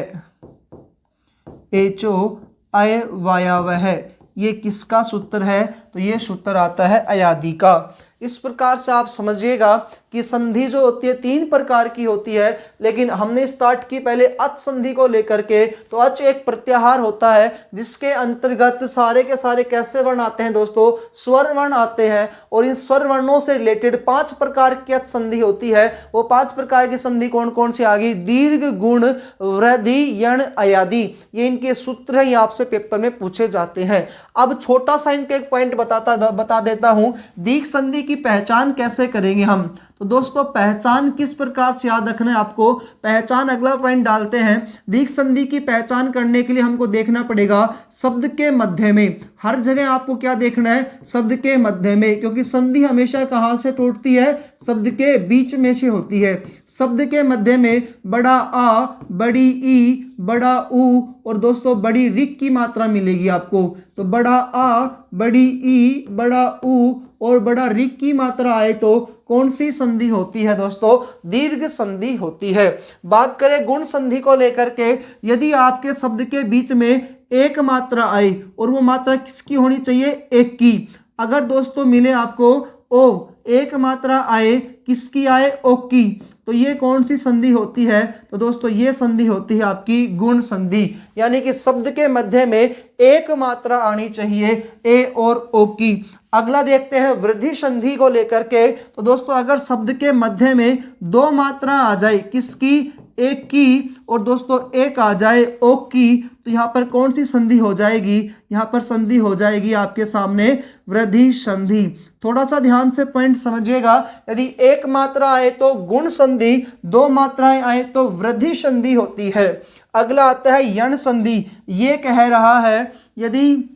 एचो अय वायावह, ये किसका सूत्र है? तो ये सूत्र आता है अयादि का। इस प्रकार से आप समझिएगा कि संधि जो होती है 3 प्रकार की होती है, लेकिन हमने स्टार्ट की पहले अच संधि को लेकर के। तो अच एक प्रत्याहार होता है जिसके अंतर्गत सारे के सारे कैसे वर्ण आते हैं दोस्तों? स्वर वर्ण आते हैं। और इन स्वर वर्णों से रिलेटेड 5 प्रकार की अच संधि होती है। वो 5 प्रकार की संधि कौन कौन सी आ गई? दीर्घ, गुण, वृद्धि, यण, अयादि। ये इनके सूत्र है, ये आपसे पेपर में पूछे जाते हैं। अब छोटा सा इनका एक पॉइंट बता देता हूं, दीर्घ संधि की पहचान कैसे करेंगे हम। तो दोस्तों पहचान किस प्रकार से याद रखना है आपको? पहचान अगला पॉइंट डालते हैं। दीर्घ संधि की पहचान करने के लिए हमको देखना पड़ेगा शब्द के मध्य में। हर जगह आपको क्या देखना है? शब्द के मध्य में, क्योंकि संधि हमेशा कहाँ से टूटती है? शब्द के बीच में से होती है। शब्द के मध्य में बड़ा आ, बड़ी ई, बड़ा ऊ और दोस्तों बड़ी रिक की मात्रा मिलेगी आपको। तो बड़ा आ, बड़ी ई, बड़ा ऊ और बड़ा रिक की मात्रा आए तो कौन सी संधि होती है दोस्तों? दीर्घ संधि होती है। बात करें गुण संधि को लेकर के, यदि आपके शब्द के बीच में एक मात्रा आए, और वो मात्रा किसकी होनी चाहिए? एक की। अगर दोस्तों मिले आपको ओ, एक मात्रा आए, किसकी आए? ओ की। तो ये कौन सी संधि होती है? तो दोस्तों ये संधि होती है आपकी गुण संधि, यानी कि शब्द के मध्य में एक मात्रा आनी चाहिए, ए और ओ की। अगला देखते हैं वृद्धि संधि को लेकर के। तो दोस्तों अगर शब्द के मध्य में दो मात्रा आ जाए, किसकी? एक की, और दोस्तों एक आ जाए ओ की, तो यहाँ पर कौन सी संधि हो जाएगी? यहाँ पर संधि हो जाएगी आपके सामने वृद्धि संधि। थोड़ा सा ध्यान से पॉइंट समझिएगा। यदि एक मात्रा आए तो गुण संधि, दो मात्राएं आए तो वृद्धि संधि होती है। अगला आता है यण संधि। ये कह रहा है यदि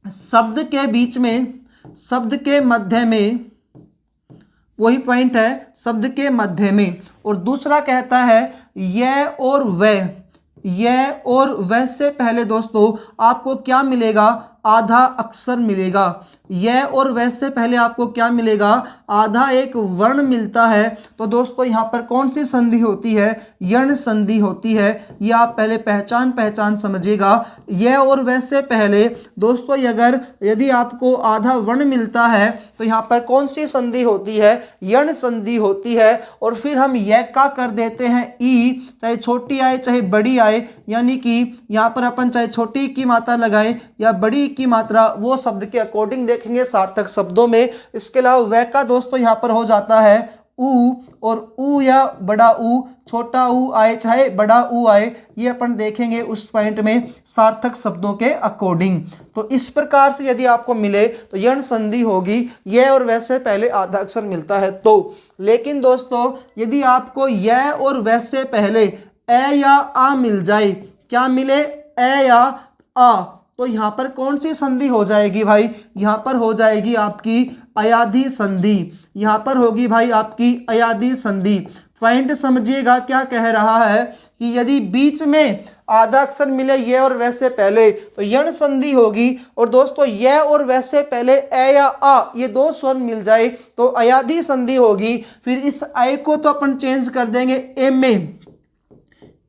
शब्द के बीच में, शब्द के मध्य में, वही पॉइंट है, शब्द के मध्य में, और दूसरा कहता है यह और वह, यह और वह से पहले दोस्तों आपको क्या मिलेगा? आधा अक्षर मिलेगा। यह और वह से पहले आपको क्या मिलेगा? आधा एक वर्ण मिलता है। तो दोस्तों यहाँ पर कौन सी संधि होती है? यण संधि होती है। ये आप पहले पहचान समझिएगा। यह और वह से पहले दोस्तों अगर यदि आपको आधा वर्ण मिलता है तो यहाँ पर कौन सी संधि होती है? यण संधि होती है। और फिर हम यह का कर देते हैं ई, चाहे छोटी आए चाहे बड़ी आए, यानी कि यहाँ पर अपन चाहे छोटी की मात्रा लगाए या बड़ी की मात्रा, वो शब्द के अकॉर्डिंग देखेंगे सार्थक शब्दों में। इसके अलावा वह का दोस्तों यहाँ पर हो जाता है ऊ, और ऊ या बड़ा ऊ, छोटा ऊ आए चाहे बड़ा ऊ आए, ये अपन देखेंगे उस पॉइंट में सार्थक शब्दों के अकॉर्डिंग। तो इस प्रकार से यदि आपको मिले तो यण संधि होगी, यह और वह से पहले आधा अक्षर मिलता है तो। लेकिन दोस्तों यदि आपको यह और वह से पहले ए या आ मिल जाए, क्या मिले? ए या आ, तो यहाँ पर कौन सी संधि हो जाएगी भाई? यहाँ पर हो जाएगी आपकी अयाधी संधि। यहाँ पर होगी भाई आपकी अयाधी संधि। पॉइंट समझिएगा क्या कह रहा है कि यदि बीच में आधा अक्षर मिले ये और वह से पहले तो यण संधि होगी, और दोस्तों यह और वह से पहले ए या आ ये दो स्वर मिल जाए तो अयाधी संधि होगी। फिर इस ए को तो अपन चेंज कर देंगे ए में,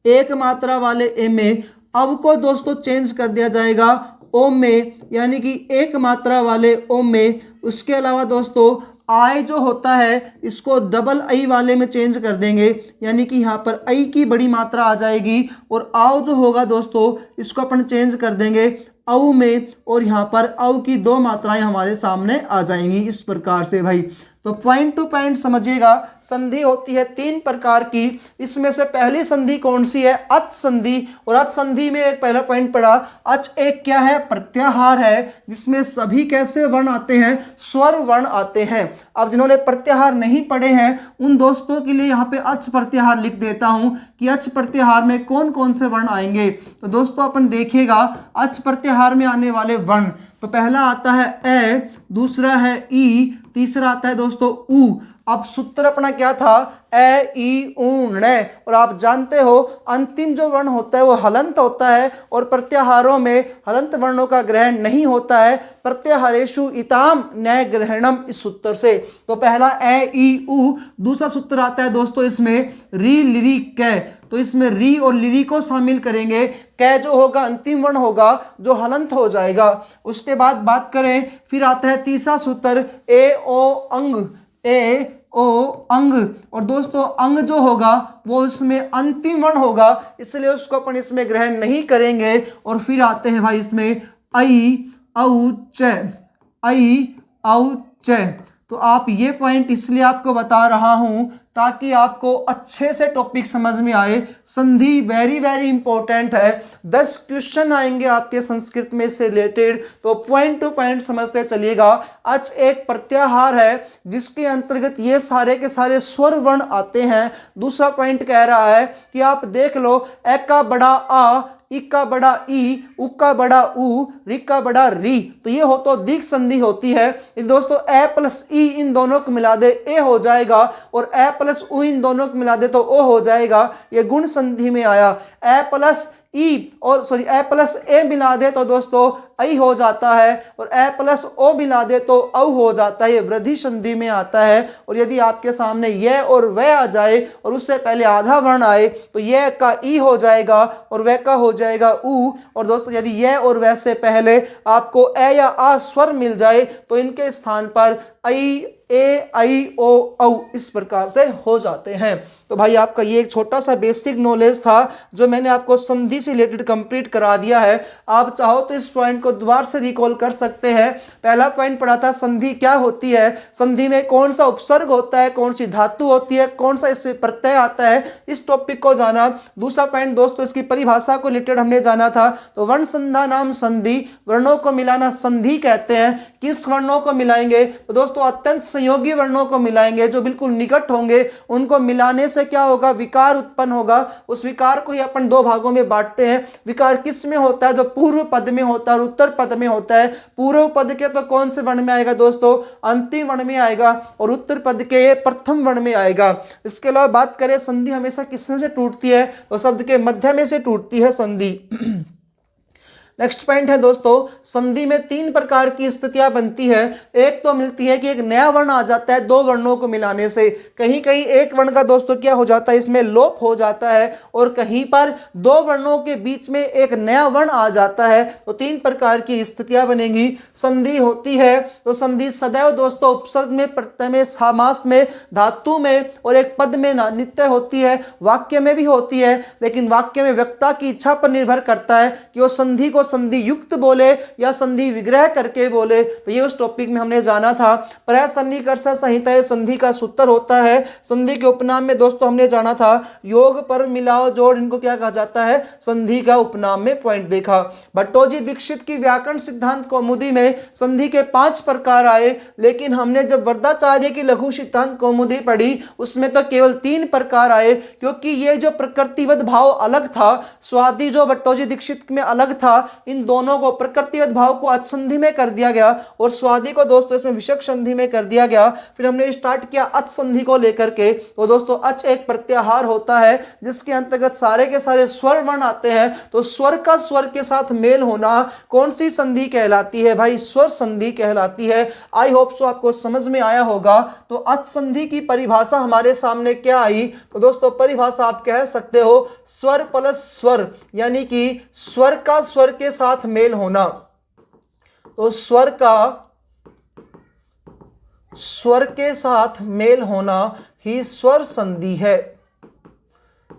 एक मात्रा वाले ए में। अब को दोस्तों चेंज कर दिया जाएगा ओ में, यानी कि एक मात्रा वाले ओ में। उसके अलावा दोस्तों आय जो होता है इसको डबल आई वाले में चेंज कर देंगे, यानी कि यहाँ पर आई की बड़ी मात्रा आ जाएगी, और आओ जो होगा दोस्तों इसको अपन चेंज कर देंगे औ में, और यहाँ पर औ की दो मात्राएं हमारे सामने आ जाएंगी। इस प्रकार से भाई तो पॉइंट टू पॉइंट समझिएगा। संधि होती है तीन प्रकार की। इसमें से पहली संधि कौन सी है? अच संधि। और अच संधि में एक पहला पॉइंट पड़ा, अच एक क्या है? प्रत्याहार है, जिसमें सभी कैसे वर्ण आते हैं? स्वर वर्ण आते हैं। अब जिन्होंने प्रत्याहार नहीं पढ़े हैं उन दोस्तों के लिए यहाँ पे अच प्रत्याहार लिख देता हूं कि अच प्रत्याहार में कौन कौन से वर्ण आएंगे। तो दोस्तों अपन देखिएगा अच प्रत्याहार में आने वाले वर्ण, तो पहला आता है ए, दूसरा है ई, तीसरा आता है दोस्तों ऊ। अब सूत्र अपना क्या था? ए ई ऊ ण। और आप जानते हो अंतिम जो वर्ण होता है वो हलंत होता है, और प्रत्याहारों में हलंत वर्णों का ग्रहण नहीं होता है। प्रत्याहारेषु इताम न ग्रहणम, इस सूत्र से। तो पहला ए ई ऊ। दूसरा सूत्र आता है दोस्तों इसमें री लिरी कै, तो इसमें री और लिरी को शामिल करेंगे। कै जो होगा अंतिम वर्ण होगा जो हलंत हो जाएगा। उसके बाद बात करें फिर आता है तीसरा सूत्र ए ओ अंग, ए ओ अंग। और दोस्तों अंग जो होगा वो इसमें अंतिम वर्ण होगा, इसलिए उसको अपन इसमें ग्रहण नहीं करेंगे। और फिर आते हैं भाई इसमें आई औ च, आई औ च। तो आप ये पॉइंट इसलिए आपको बता रहा हूं ताकि आपको अच्छे से टॉपिक समझ में आए। संधि वेरी वेरी इंपॉर्टेंट है। 10 क्वेश्चन आएंगे आपके संस्कृत में से रिलेटेड, तो पॉइंट टू पॉइंट समझते चलिएगा। अच एक प्रत्याहार है जिसके अंतर्गत ये सारे के सारे स्वर वर्ण आते हैं। दूसरा पॉइंट कह रहा है कि आप देख लो ए का बड़ा आ, ई का बड़ा ई, उ का बड़ा उ, री का बड़ा री, तो ये हो तो दीर्घ संधि होती है। दोस्तों ए प्लस ई इन दोनों को मिला दे ए हो जाएगा, और ए प्लस उ इन दोनों को मिला दे तो ओ हो जाएगा। ये गुण संधि में आया। ए प्लस ई और ए प्लस ए मिला दे तो दोस्तों ऐ हो जाता है, और ए प्लस ओ मिला दे तो औ हो जाता है, ये वृद्धि संधि में आता है। और यदि आपके सामने ये और वह आ जाए और उससे पहले आधा वर्ण आए तो ये का ई हो जाएगा और वह का हो जाएगा ऊ। और दोस्तों यदि ये और वह से पहले आपको ए या आ स्वर मिल जाए तो इनके स्थान पर ऐ ए आई ओ औ इस प्रकार से हो जाते हैं। तो भाई आपका ये एक छोटा सा बेसिक नॉलेज था जो मैंने आपको संधि से रिलेटेड कंप्लीट करा दिया है। आप चाहो तो इस पॉइंट को दोबारा से रिकॉल कर सकते हैं। पहला पॉइंट पढ़ा था संधि क्या होती है, संधि में कौन सा उपसर्ग होता है, कौन सी धातु होती है, कौन सा इसमें प्रत्यय आता है, इस टॉपिक को जाना। दूसरा पॉइंट दोस्तों इसकी परिभाषा को रिलेटेड हमने जाना था। तो वर्ण संधा नाम संधि, वर्णों को मिलाना संधि कहते हैं। किस वर्णों को मिलाएंगे, तो दोस्तों अत्यंत संयोगी वर्णों को मिलाएंगे जो बिल्कुल निकट होंगे। उनको मिलाने से क्या होगा, विकार उत्पन्न होगा। उस विकार को ही अपन दो भागों में बांटते हैं। विकार किस में होता है, जो पूर्व पद में होता है और उत्तर पद में होता है। पूर्व पद के तो कौन से वर्ण में आएगा दोस्तों, अंतिम वर्ण में आएगा, और उत्तर पद के प्रथम वर्ण में आएगा। इसके अलावा बात करें संधि हमेशा किसमें से टूटती है, तो शब्द के मध्य में से टूटती है संधि। नेक्स्ट पॉइंट है दोस्तों, संधि में तीन प्रकार की स्थितियां बनती है। एक तो मिलती है कि एक नया वर्ण आ जाता है दो वर्णों को मिलाने से। कहीं कहीं एक वर्ण का दोस्तों क्या हो जाता है, इसमें लोप हो जाता है, और कहीं पर दो वर्णों के बीच में एक नया वर्ण आ जाता है। तो तीन प्रकार की स्थितियां बनेंगी। संधि होती है तो संधि सदैव दोस्तों उपसर्ग में, प्रत्यय में, समास में, धातु में और एक पद में नित्य होती है। वाक्य में भी होती है, लेकिन वाक्य में वक्ता की इच्छा पर निर्भर करता है कि वो संधि को संधि युक्त बोले या संधि विग्रह करके बोले। तो ये उस टॉपिक में हमने जाना था। प्रसन्निकर्ष संहिता संधि का सूत्र होता है। संधि के उपनाम में दोस्तों हमने जाना था योग पर मिलाओ जोड़, इनको क्या कहा जाता है, संधि का उपनाम में पॉइंट देखा। भट्टोजी दीक्षित की व्याकरण सिद्धांत कौमुदी में संधि के 5 प्रकार आए, लेकिन हमने जब वरदाचार्य की लघु सिद्धांत कौमुदी पढ़ी उसमें तो केवल 3 प्रकार आए, क्योंकि ये जो प्रकृतिवद भाव अलग था, स्वादि जो भट्टोजी दीक्षित में अलग था, इन दोनों को प्रकृतिवद भाव को अच संधि में कर दिया गया और स्वादि को दोस्तों इसमें विषक संधि में कर दिया गया। फिर हमने स्टार्ट किया अच संधि को लेकर के। तो दोस्तों अच एक प्रत्याहार होता है जिसके अंतर्गत सारे के सारे स्वर वर्ण आते हैं। तो स्वर का स्वर के साथ मेल होना कौन सी संधि कहलाती है भाई, स्वर संधि कहलाती है। आई होप सो आपको समझ में आया होगा। तो अच संधि की परिभाषा हमारे सामने क्या आई, तो दोस्तों परिभाषा आप कह सकते हो स्वर प्लस स्वर, यानी कि स्वर का स्वर के साथ मेल होना। तो स्वर का स्वर के साथ मेल होना ही स्वर संधि है।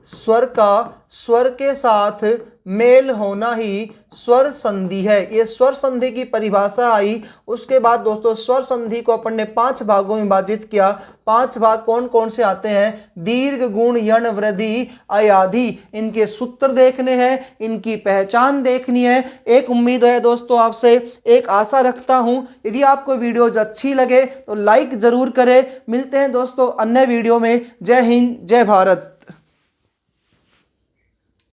स्वर का स्वर के साथ मेल होना ही स्वर संधि है। ये स्वर संधि की परिभाषा आई। उसके बाद दोस्तों स्वर संधि को अपन ने 5 भागों में विभाजित किया। 5 भाग कौन कौन से आते हैं, दीर्घ गुण यण वृद्धि अयाधि, इनके सूत्र देखने हैं, इनकी पहचान देखनी है। एक उम्मीद है दोस्तों आपसे, एक आशा रखता हूं, यदि आपको वीडियो अच्छी लगे तो लाइक जरूर करें। मिलते हैं दोस्तों अन्य वीडियो में। जय हिंद, जय भारत।